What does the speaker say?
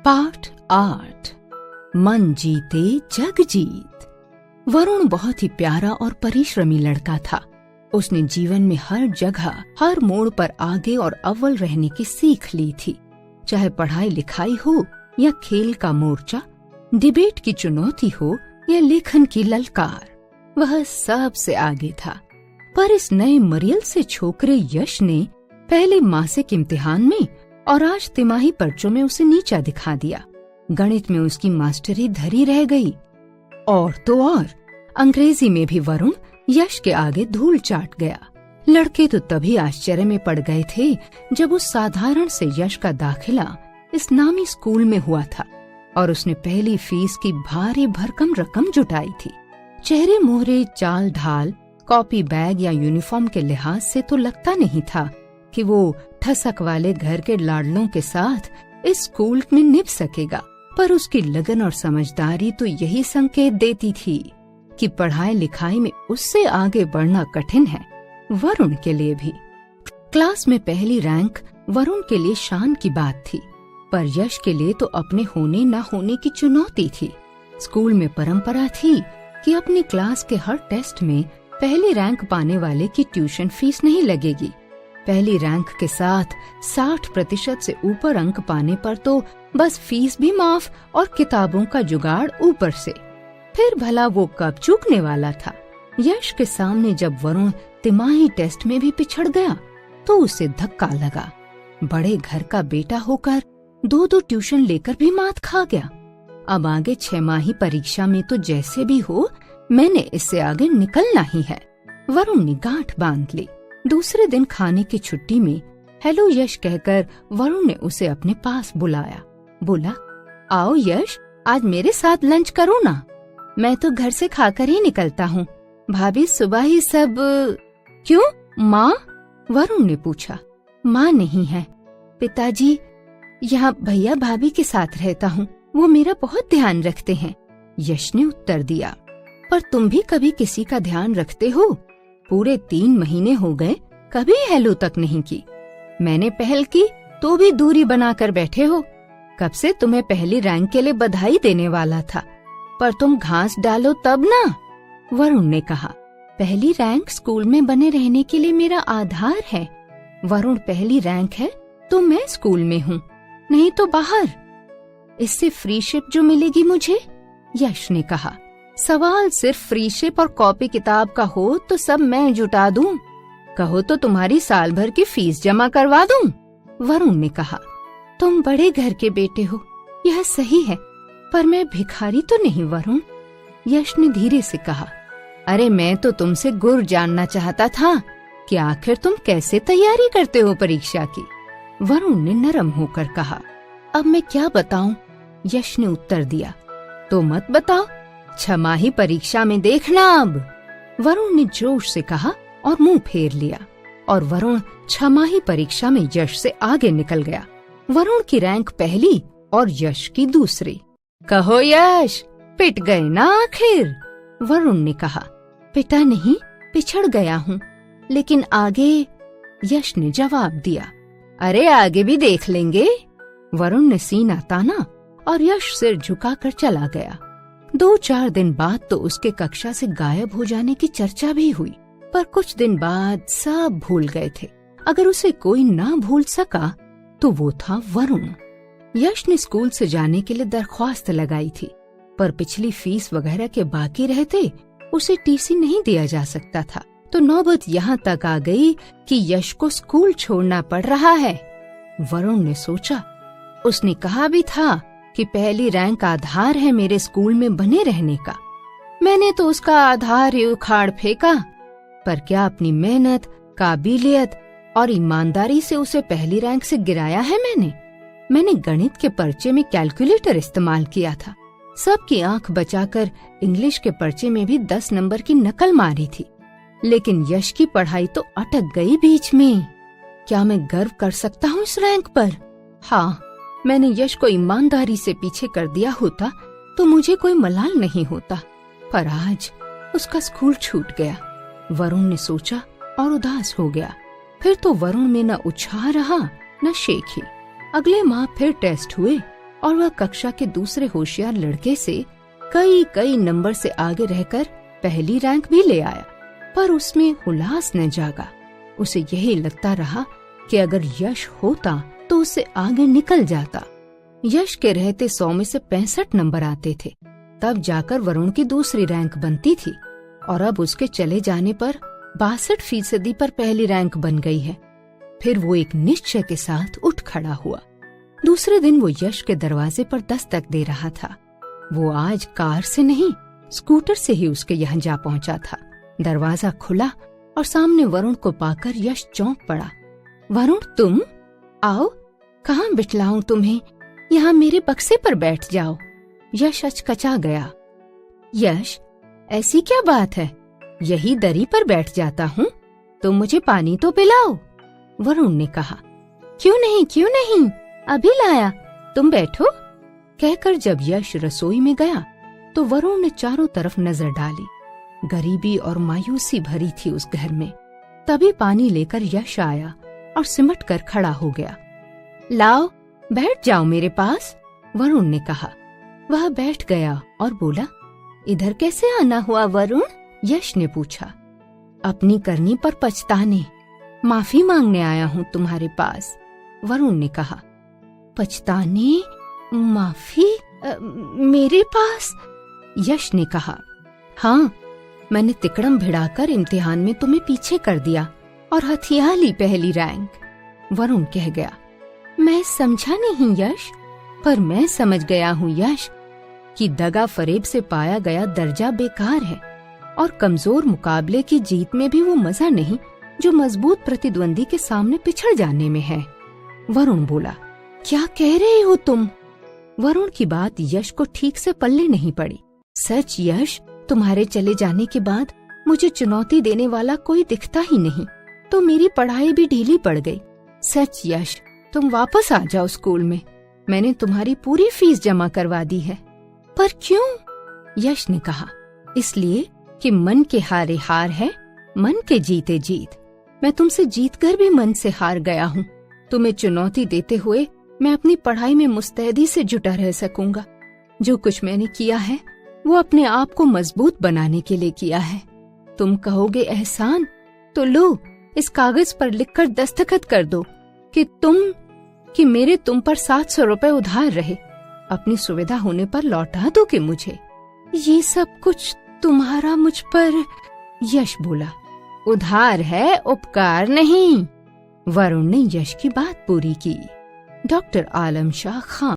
Part 8 मन जीते जग जीत। वरुण बहुत ही प्यारा और परिश्रमी लड़का था। उसने जीवन में हर जगह हर मोड़ पर आगे और अव्वल रहने की सीख ली थी। चाहे पढ़ाई लिखाई हो या खेल का मोर्चा, डिबेट की चुनौती हो या लेखन की ललकार, वह सबसे आगे था। पर इस नए मरियल से छोकरे यश ने पहले मासिक इम्तिहान में और आज तिमाही पर्चों में उसे नीचा दिखा दिया। गणित में उसकी मास्टरी धरी रह गई और तो और अंग्रेजी में भी वरुण यश के आगे धूल चाट गया। लड़के तो तभी आश्चर्य में पड़ गए थे जब उस साधारण से यश का दाखिला इस नामी स्कूल में हुआ था और उसने पहली फीस की भारी भरकम रकम जुटाई थी। चेहरे मोहरे, चाल ढाल, कॉपी बैग या यूनिफॉर्म के लिहाज से तो लगता नहीं था कि वो ठसक वाले घर के लाडलों के साथ इस स्कूल में निभ सकेगा, पर उसकी लगन और समझदारी तो यही संकेत देती थी कि पढ़ाई लिखाई में उससे आगे बढ़ना कठिन है, वरुण के लिए भी। क्लास में पहली रैंक वरुण के लिए शान की बात थी, पर यश के लिए तो अपने होने न होने की चुनौती थी। स्कूल में परंपरा थी कि अपनी क्लास के हर टेस्ट में पहली रैंक पाने वाले की ट्यूशन फीस नहीं लगेगी। पहली रैंक के साथ 60% से ऊपर अंक पाने पर तो बस फीस भी माफ और किताबों का जुगाड़ ऊपर से। फिर भला वो कब चूकने वाला था। यश के सामने जब वरुण तिमाही टेस्ट में भी पिछड़ गया तो उसे धक्का लगा। बड़े घर का बेटा होकर 2-2 ट्यूशन लेकर भी मात खा गया। अब आगे 6 माही परीक्षा में तो जैसे भी हो मैंने इससे आगे निकलना ही है। वरुण ने गांठ बांध ली। दूसरे दिन खाने की छुट्टी में हेलो यश कहकर वरुण ने उसे अपने पास बुलाया। बोला, आओ यश, आज मेरे साथ लंच करो ना। मैं तो घर से खाकर ही निकलता हूँ। भाभी सुबह ही सब। क्यों माँ? वरुण ने पूछा। माँ नहीं है, पिताजी। यहाँ भैया भाभी के साथ रहता हूँ, वो मेरा बहुत ध्यान रखते हैं, यश ने उत्तर दिया। पर तुम भी कभी किसी का ध्यान रखते हो? पूरे 3 महीने हो गए, कभी हेलो तक नहीं की। मैंने पहल की तो भी दूरी बनाकर बैठे हो। कब से तुम्हें पहली रैंक के लिए बधाई देने वाला था, पर तुम घास डालो तब ना, वरुण ने कहा। पहली रैंक स्कूल में बने रहने के लिए मेरा आधार है। वरुण पहली रैंक है तो मैं स्कूल में हूँ, नहीं तो बाहर। इससे फ्रीशिप जो मिलेगी मुझे, यश ने कहा। सवाल सिर्फ फ्रीशिप और कॉपी किताब का हो तो सब मैं जुटा दूं। कहो तो तुम्हारी साल भर की फीस जमा करवा दूं, वरुण ने कहा। तुम बड़े घर के बेटे हो, यह सही है, पर मैं भिखारी तो नहीं वरुण, यश ने धीरे से कहा। अरे मैं तो तुमसे गुर जानना चाहता था कि आखिर तुम कैसे तैयारी करते हो परीक्षा की, वरुण ने नरम होकर कहा। अब मैं क्या बताऊं, यश ने उत्तर दिया। तो मत बताओ, 6 माही परीक्षा में देखना अब, वरुण ने जोश से कहा और मुंह फेर लिया। और वरुण 6 माही परीक्षा में यश से आगे निकल गया। वरुण की रैंक पहली और यश की दूसरी। कहो यश, पिट गए ना आखिर, वरुण ने कहा। पिटा नहीं, पिछड़ गया हूँ, लेकिन आगे, यश ने जवाब दिया। अरे आगे भी देख लेंगे, वरुण ने सीना ताना और यश सिर झुकाकर चला गया। 2-4 दिन बाद तो उसके कक्षा से गायब हो जाने की चर्चा भी हुई, पर कुछ दिन बाद सब भूल गए थे। अगर उसे कोई ना भूल सका तो वो था वरुण। यश ने स्कूल से जाने के लिए दरख्वास्त लगाई थी, पर पिछली फीस वगैरह के बाकी रहते उसे टीसी नहीं दिया जा सकता था। तो नौबत यहाँ तक आ गई कि यश को स्कूल छोड़ना पड़ रहा है। वरुण ने सोचा, उसने कहा भी था कि पहली रैंक आधार है मेरे स्कूल में बने रहने का। मैंने तो उसका आधार ही उखाड़ फेंका, पर क्या अपनी मेहनत, काबिलियत और ईमानदारी से उसे पहली रैंक से गिराया है मैंने गणित के पर्चे में कैलकुलेटर इस्तेमाल किया था। सबकी आंख बचाकर इंग्लिश के पर्चे में भी 10 नंबर की नकल मारी थी, लेकिन यश की पढ़ाई तो अटक गई बीच में। क्या मैं गर्व कर सकता हूँ इस रैंक पर? हाँ, मैंने यश को ईमानदारी से पीछे कर दिया होता तो मुझे कोई मलाल नहीं होता, पर आज उसका स्कूल छूट गया, वरुण ने सोचा और उदास हो गया। फिर तो वरुण में न उत्साह रहा न शेखी। अगले माह फिर टेस्ट हुए और वह कक्षा के दूसरे होशियार लड़के से कई कई नंबर से आगे रहकर पहली रैंक भी ले आया। पर उसमें हुलास न जागा। उसे यही लगता रहा कि अगर यश होता तो उससे आगे निकल जाता। यश के रहते 100 में से 65 नंबर आते थे, तब जाकर वरुण की दूसरी रैंक बनती थी, और अब उसके चले जाने पर 62% पर पहली रैंक बन गई है। फिर वो एक निश्चय के साथ उठ खड़ा हुआ। दूसरे दिन वो यश के दरवाजे पर दस्तक दे रहा था। वो आज कार से नहीं, स्कूटर से ही उसके यहाँ जा पहुंचा था। दरवाजा खुला और सामने वरुण को पाकर यश चौंक पड़ा। वरुण, तुम आओ, कहाँ बिठलाऊं तुम्हें? यहाँ मेरे बक्से पर बैठ जाओ। यश अचकचा गया। यश, ऐसी क्या बात है? यही दरी पर बैठ जाता हूँ। तुम मुझे पानी तो पिलाओ। वरुण ने कहा। क्यों नहीं, अभी लाया, तुम बैठो। कहकर जब यश रसोई में गया तो वरुण ने चारों तरफ नजर डाली। गरीबी और मायूसी भरी थी उस घर में। तभी पानी लेकर यश आया और सिमट कर खड़ा हो गया। लाओ, बैठ जाओ मेरे पास, वरुण ने कहा। वह बैठ गया और बोला, इधर कैसे आना हुआ वरुण? यश ने पूछा। अपनी करनी पर पछताने, माफी मांगने आया हूँ तुम्हारे पास, वरुण ने कहा। पछताने? माफी? मेरे पास? यश ने कहा। हाँ, मैंने तिकड़म भिड़ाकर इम्तिहान में तुम्हें पीछे कर दिया और हथिया ली पहली रैंक, वरुण कह गया। मैं समझा नहीं यश, पर मैं समझ गया हूँ यश कि दगा फरेब से पाया गया दर्जा बेकार है, और कमजोर मुकाबले की जीत में भी वो मजा नहीं जो मजबूत प्रतिद्वंदी के सामने पिछड़ जाने में है। वरुण बोला। क्या कह रहे हो तुम? वरुण की बात यश को ठीक से पल्ले नहीं पड़ी। सच यश, तुम्हारे चले जाने के बाद मुझे चुनौती देने वाला कोई दिखता ही नहीं, तो मेरी पढ़ाई भी ढीली पड़ गई। सच यश, तुम वापस आ जाओ स्कूल में, मैंने तुम्हारी पूरी फीस जमा करवा दी है। पर क्यों? यश ने कहा। इसलिए कि मन के हारे हार है, मन के जीते जीत। मैं तुमसे जीतकर भी मन से हार गया हूँ। तुम्हें चुनौती देते हुए मैं अपनी पढ़ाई में मुस्तैदी से जुटा रह सकूंगा। जो कुछ मैंने किया है वो अपने आप को मजबूत बनाने के लिए किया है। तुम कहोगे एहसान, तो लो, इस कागज पर लिखकर दस्तखत कर दो कि मेरे तुम पर 700 रुपए उधार रहे। अपनी सुविधा होने पर लौटा दोगे मुझे। ये सब कुछ तुम्हारा मुझ पर? यश बोला। उधार है, उपकार नहीं। वरुण ने यश की बात पूरी की। डॉक्टर आलम शाह खान।